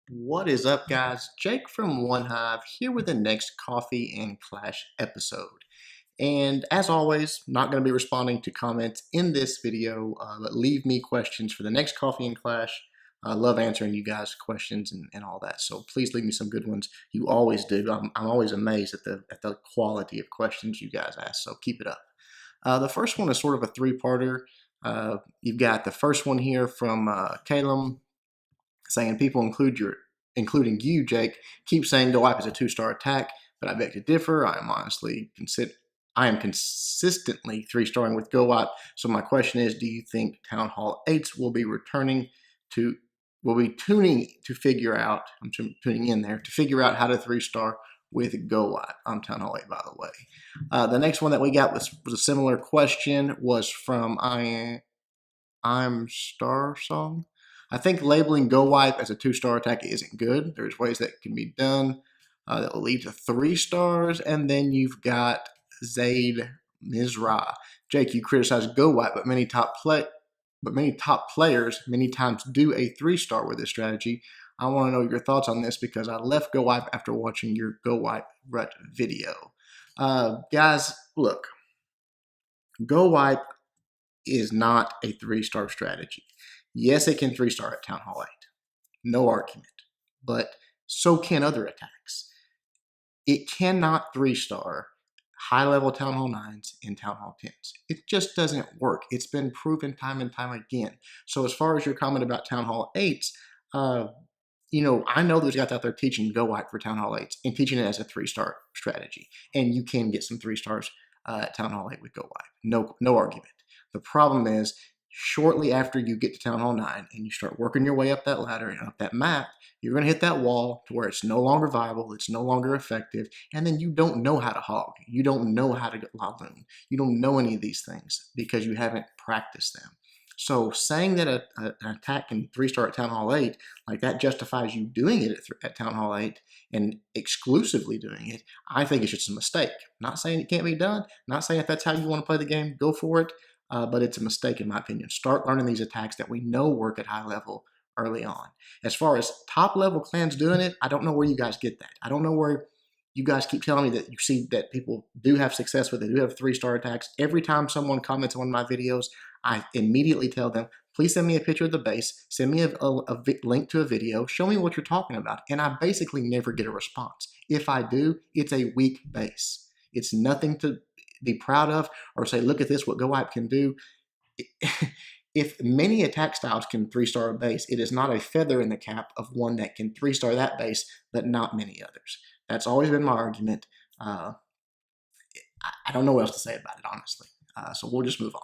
What is up, guys? Jake from One Hive here with the next Coffee and Clash episode. And as always, not going to be responding to comments in this video, but leave me questions for the next Coffee and Clash. I love answering you guys' questions and all that. So please leave me some good ones. You always do. I'm always amazed at the quality of questions you guys ask. So keep it up. The first one is sort of a three-parter. You've got the first one here from Caleb saying people including you, Jake, keep saying go wipe is a 2-star attack, but I beg to differ. I am consistently 3-starring with go wipe. So my question is, do you think Town Hall 8s will be tuning to figure out, I'm tuning in there, to figure out how to 3-star with go wipe? I'm Town Hall 8, by the way. The next one that we got was a similar question, was from I'm Star Song. I think labeling Go Wipe as a 2-star attack isn't good. There's ways that can be done that will lead to 3 stars. And then you've got Zaid Mizra. Jake, you criticize Go Wipe, but many top players many times do a 3-star with this strategy. I want to know your thoughts on this because I left Go Wipe after watching your Go Wipe Rut video. Guys, look, Go Wipe is not a 3-star strategy. Yes, it can 3-star at Town Hall 8. No argument. But so can other attacks. It cannot 3-star high-level Town Hall 9s and Town Hall 10s. It just doesn't work. It's been proven time and time again. So as far as your comment about Town Hall 8s, I know there's guys out there teaching Go Wipe for Town Hall 8s and teaching it as a 3-star strategy. And you can get some 3 stars at Town Hall 8 with Go Wipe. No argument. The problem is, shortly after you get to Town Hall 9 and you start working your way up that ladder and up that map, you're going to hit that wall to where it's no longer viable, it's no longer effective, and then you don't know how to hog. You don't know how to loon. You don't know any of these things because you haven't practiced them. So saying that an attack can 3-star at Town Hall 8, like that justifies you doing it at Town Hall 8 and exclusively doing it, I think it's just a mistake. Not saying it can't be done, not saying if that's how you want to play the game, go for it. But it's a mistake in my opinion. Start learning these attacks that we know work at high level early on. As far as top level clans doing it, I don't know where you guys get that. I don't know where you guys keep telling me that you see that people do have success with it, do have 3-star attacks. Every time someone comments on one of my videos, I immediately tell them, please send me a picture of the base, send me a link to a video, show me what you're talking about. And I basically never get a response. If I do, it's a weak base. It's nothing to be proud of or say, look at this, what Go Wipe can do. If many attack styles can 3-star a base, it is not a feather in the cap of one that can 3-star that base, but not many others. That's always been my argument. I don't know what else to say about it, honestly. So we'll just move on.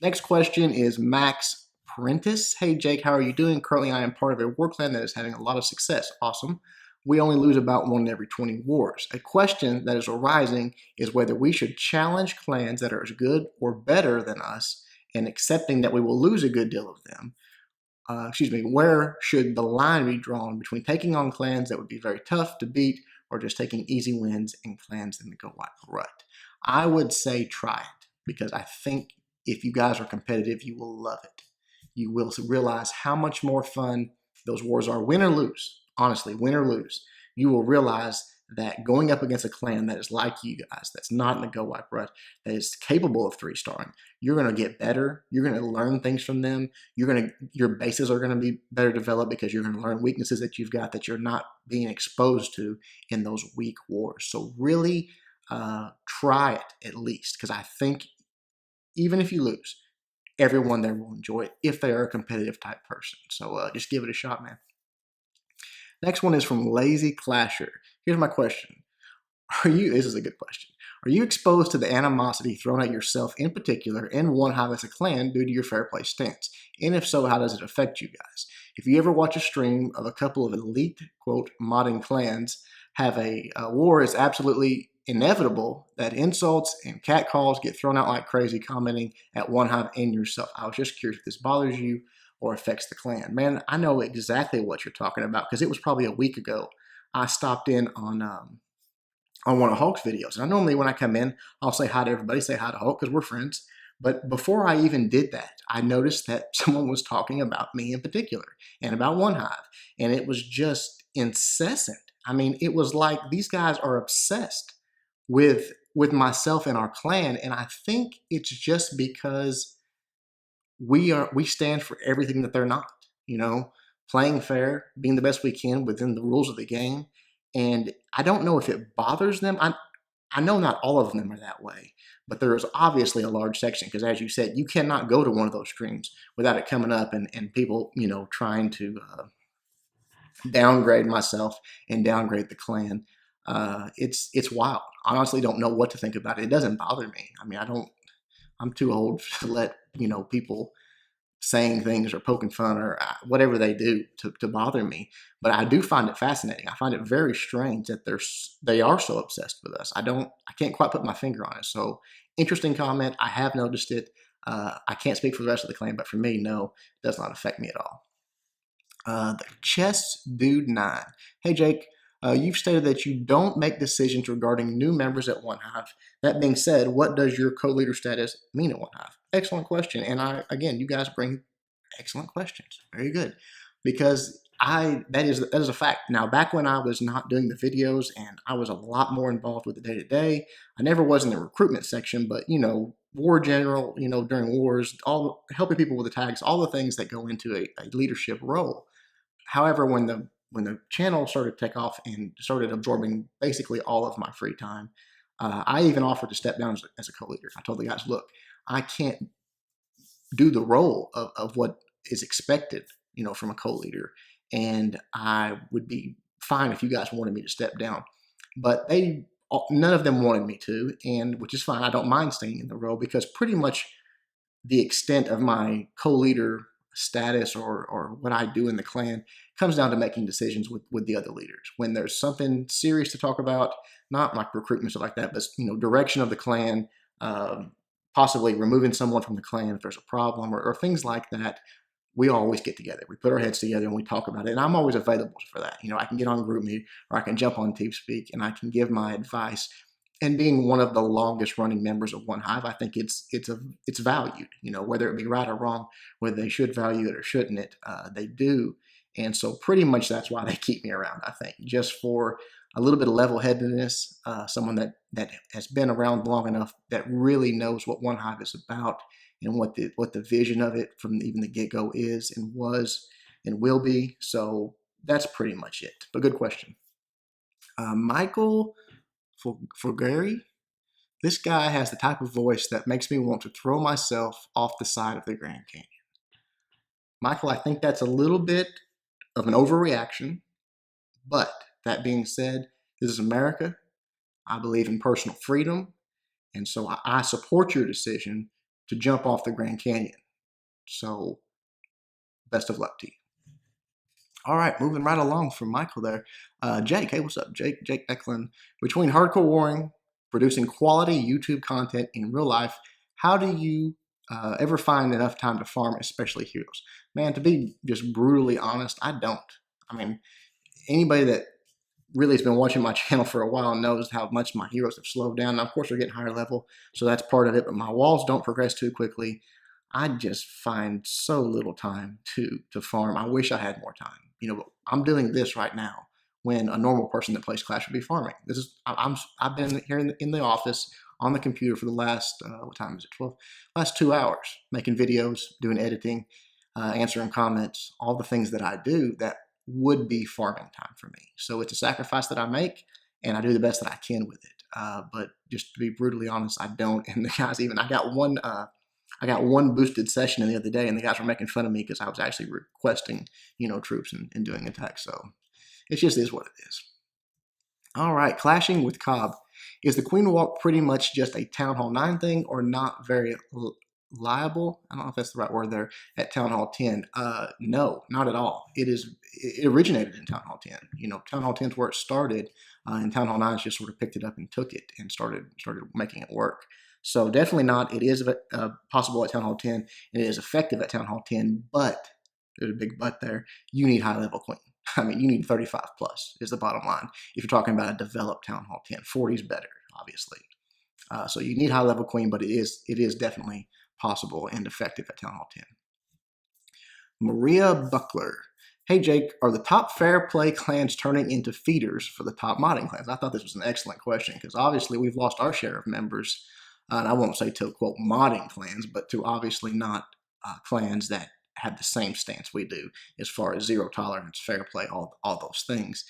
Next question is Max Prentice. Hey, Jake, how are you doing? Currently, I am part of a war clan that is having a lot of success. Awesome. We only lose about 1 in every 20 wars. A question that is arising is whether we should challenge clans that are as good or better than us and accepting that we will lose a good deal of them. Where should the line be drawn between taking on clans that would be very tough to beat or just taking easy wins in clans in the Go Wipe Rut? I would say try it because I think if you guys are competitive, you will love it. You will realize how much more fun those wars are, win or lose. Honestly, win or lose, you will realize that going up against a clan that is like you guys, that's not in the Go Wipe Rut, that is capable of 3-starring, you're going to get better. You're going to learn things from them. Your bases are going to be better developed because you're going to learn weaknesses that you've got that you're not being exposed to in those weak wars. So really try it at least, because I think even if you lose, everyone there will enjoy it if they are a competitive type person. So just give it a shot, man. Next one is from Lazy Clasher. Here's my question. This is a good question. Are you exposed to the animosity thrown at yourself in particular in One Hive as a clan due to your fair play stance? And if so, how does it affect you guys? If you ever watch a stream of a couple of elite, quote, modding clans have a war, it's absolutely inevitable that insults and catcalls get thrown out like crazy commenting at One Hive and yourself. I was just curious if this bothers you or affects the clan. Man, I know exactly what you're talking about because it was probably a week ago. I stopped in on one of Hulk's videos. And normally when I come in, I'll say hi to everybody, say hi to Hulk because we're friends. But before I even did that, I noticed that someone was talking about me in particular and about One Hive. And it was just incessant. I mean, it was like these guys are obsessed with myself and our clan. And I think it's just because we stand for everything that they're not, you know, playing fair, being the best we can within the rules of the game. And I don't know if it bothers them. I know not all of them are that way, but there is obviously a large section because, as you said, you cannot go to one of those streams without it coming up and people, you know, trying to downgrade myself and downgrade the clan. It's wild. I honestly don't know what to think about it. It doesn't bother me. I mean, I don't. I'm too old to let people saying things or poking fun or whatever they do to bother me. But I do find it fascinating. I find it very strange that they are so obsessed with us. I can't quite put my finger on it. So interesting comment. I have noticed it. I can't speak for the rest of the clan, but for me, no, it does not affect me at all. The Chess Dude 9. Hey, Jake, you've stated that you don't make decisions regarding new members at One Hive. That being said, what does your co-leader status mean at One Hive? Excellent question. And again, you guys bring excellent questions. Very good. Because that is a fact. Now, back when I was not doing the videos and I was a lot more involved with the day-to-day, I never was in the recruitment section, but, you know, war general, you know, during wars, all helping people with the tags, all the things that go into a leadership role. However, when the channel started to take off and started absorbing basically all of my free time, I even offered to step down as a co-leader. I told the guys, look, I can't do the role of what is expected, you know, from a co-leader, and I would be fine if you guys wanted me to step down. But none of them wanted me to, and which is fine. I don't mind staying in the role because pretty much the extent of my co-leader status or what I do in the clan comes down to making decisions with the other leaders. When there's something serious to talk about, not like recruitment stuff like that, but you know, direction of the clan, possibly removing someone from the clan if there's a problem or things like that, we always get together. We put our heads together and we talk about it. And I'm always available for that. You know, I can get on GroupMe or I can jump on TeamSpeak and I can give my advice. And being one of the longest running members of One Hive, I think it's valued. You know, whether it be right or wrong, whether they should value it or shouldn't it, they do. And so pretty much that's why they keep me around. I think just for a little bit of level-headedness, someone that has been around long enough that really knows what One Hive is about and what the vision of it from even the get-go is and was and will be. So that's pretty much it. But good question. Michael for Gary, this guy has the type of voice that makes me want to throw myself off the side of the Grand Canyon. Michael, I think that's a little bit of an overreaction, but that being said, this is America. I believe in personal freedom, and so I support your decision to jump off the Grand Canyon. So best of luck to you. All right, moving right along from Michael there. Jake, hey, what's up? Jake Eklund. Between hardcore warring, producing quality YouTube content in real life, how do you ever find enough time to farm, especially heroes? Man, to be just brutally honest, I don't. I mean, anybody that really has been watching my channel for a while knows how much my heroes have slowed down. Now, of course, they're getting higher level, so that's part of it, but my walls don't progress too quickly. I just find so little time to farm. I wish I had more time. You know, I'm doing this right now when a normal person that plays Clash would be farming. I've been here in the office on the computer for the last what time is it? Last 2 hours making videos, doing editing, answering comments, all the things that I do that would be farming time for me. So it's a sacrifice that I make, and I do the best that I can with it. But just to be brutally honest, I don't. And the guys I got one boosted session in the other day, and the guys were making fun of me because I was actually requesting, you know, troops and doing attacks. So it just is what it is. All right, clashing with Cobb. Is the Queen Walk pretty much just a Town Hall 9 thing or not very liable? I don't know if that's the right word there at Town Hall 10. No, not at all. It originated in Town Hall 10. You know, Town Hall 10 is where it started, and Town Hall 9 just sort of picked it up and took it and started making it work. So definitely not. It is possible at Town Hall 10, and it is effective at Town Hall 10, but there's a big but there. You need high-level Queen. I mean, you need 35 plus is the bottom line. If you're talking about a developed Town Hall 10, 40 is better, obviously. So you need high-level Queen, but it is definitely possible and effective at Town Hall 10. Maria Buckler. Hey Jake, are the top fair play clans turning into feeders for the top modding clans? I thought this was an excellent question because obviously we've lost our share of members, and I won't say to quote modding clans, but to obviously not clans that have the same stance we do as far as zero tolerance, fair play, all those things.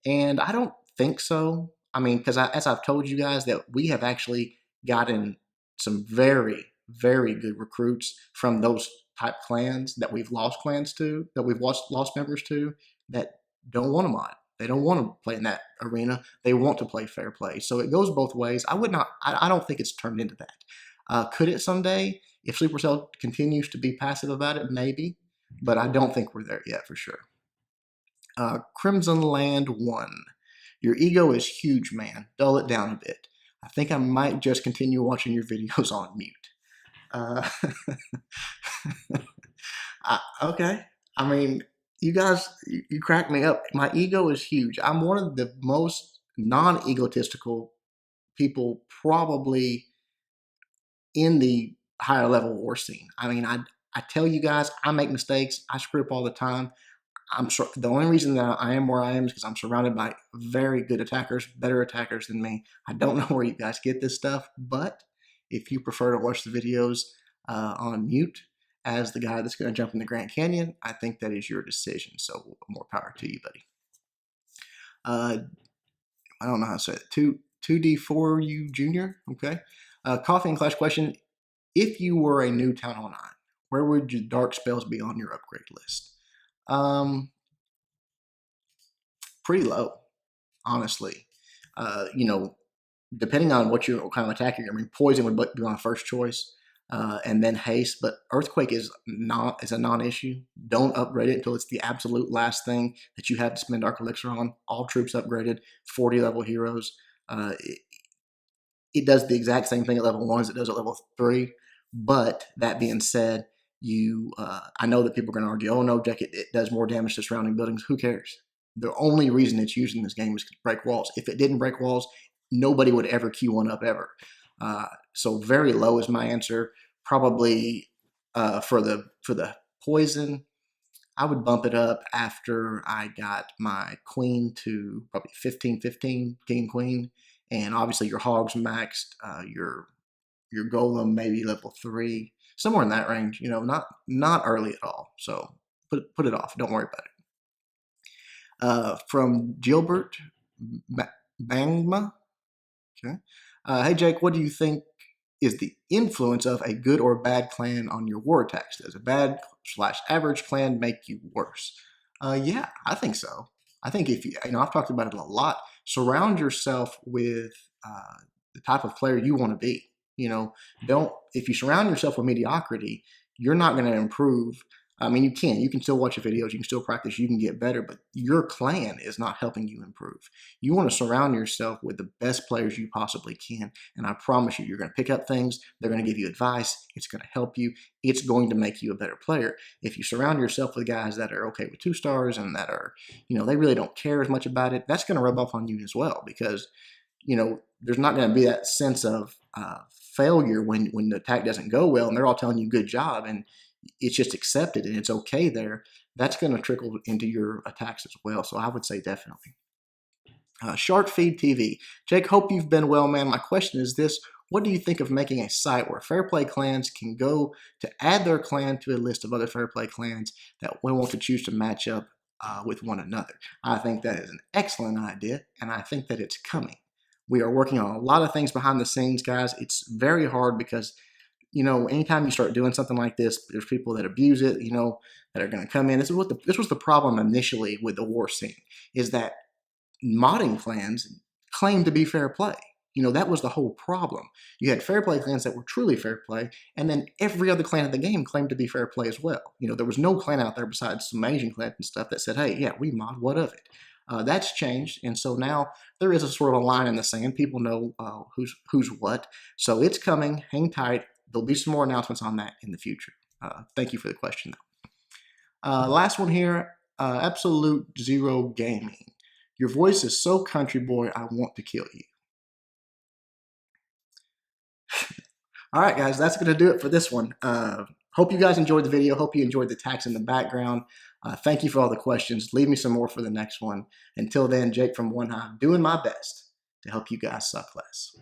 And I don't think so. I mean, because as I've told you guys, that we have actually gotten some very, very good recruits from those type clans that we've lost lost members to, that don't want to mod. They don't want to play in that arena. They want to play fair play. So it goes both ways. I don't think it's turned into that. Could it someday? If Supercell continues to be passive about it, maybe. But I don't think we're there yet for sure. Crimson Land 1. Your ego is huge, man. Dull it down a bit. I think I might just continue watching your videos on mute. Okay. I mean, you guys, you crack me up. My ego is huge. I'm one of the most non-egotistical people probably in the higher level war scene. I mean, I tell you guys, I make mistakes. I screw up all the time. I'm sure the only reason that I am where I am is because I'm surrounded by very good attackers, better attackers than me. I don't know where you guys get this stuff, but if you prefer to watch the videos on mute as the guy that's going to jump in the Grand Canyon, I think that is your decision. So more power to you, buddy. I don't know how to say it. 2D4U Junior. Okay. Coffee and Clash question. If you were a new Town Hall 9, where would your dark spells be on your upgrade list? Pretty low, honestly. You know, depending on what kind of attack you're. I mean, poison would be my first choice, and then haste. But earthquake is a non-issue. Don't upgrade it until it's the absolute last thing that you have to spend dark elixir on. All troops upgraded, 40 level heroes. It does the exact same thing at level 1 as it does at level 3. But that being said, I know that people are going to argue, oh no, Jack, it does more damage to surrounding buildings. Who cares? The only reason it's used in this game is to break walls. If it didn't break walls, nobody would ever queue one up ever. So very low is my answer. Probably for the poison, I would bump it up after I got my queen to probably 15-15 king queen, and obviously your hogs maxed, your golem maybe level 3, somewhere in that range. You know, not early at all. So put it off. Don't worry about it. From Gilbert Bangma. Okay. Hey Jake, what do you think is the influence of a good or bad clan on your war attacks? Does a bad/average clan make you worse? Yeah, I think so. I think if I've talked about it a lot. Surround yourself with the type of player you want to be. You know, if you surround yourself with mediocrity, you're not going to improve. I mean, you can still watch the videos, you can still practice, you can get better, but your clan is not helping you improve. You want to surround yourself with the best players you possibly can, and I promise you're going to pick up things, they're going to give you advice, it's going to help you, it's going to make you a better player. If you surround yourself with guys that are okay with 2 stars and that are, they really don't care as much about it, that's going to rub off on you as well, because, there's not going to be that sense of failure when the attack doesn't go well and they're all telling you good job and it's just accepted and it's okay there. That's going to trickle into your attacks as well. So I would say definitely. Shark Feed TV. Jake, hope you've been well, man. My question is this. What do you think of making a site where fair play clans can go to add their clan to a list of other fair play clans that we want to choose to match up with one another? I think that is an excellent idea, and I think that it's coming. We are working on a lot of things behind the scenes, guys. It's very hard because, anytime you start doing something like this, there's people that abuse it, that are going to come in. This was the problem initially with the war scene, is that modding clans claim to be fair play. That was the whole problem. You had fair play clans that were truly fair play, and then every other clan in the game claimed to be fair play as well. There was no clan out there besides some Asian clans and stuff that said, hey, yeah, we mod, what of it? That's changed, and so now there is a sort of a line in the sand. People know who's what. So it's coming. Hang tight. There'll be some more announcements on that in the future. Thank you for the question, though. Last one here, Absolute Zero Gaming. Your voice is so country boy, I want to kill you. All right, guys, that's going to do it for this one. Hope you guys enjoyed the video. Hope you enjoyed the tax in the background. Thank you for all the questions. Leave me some more for the next one. Until then, Jake from One Hive, doing my best to help you guys suck less.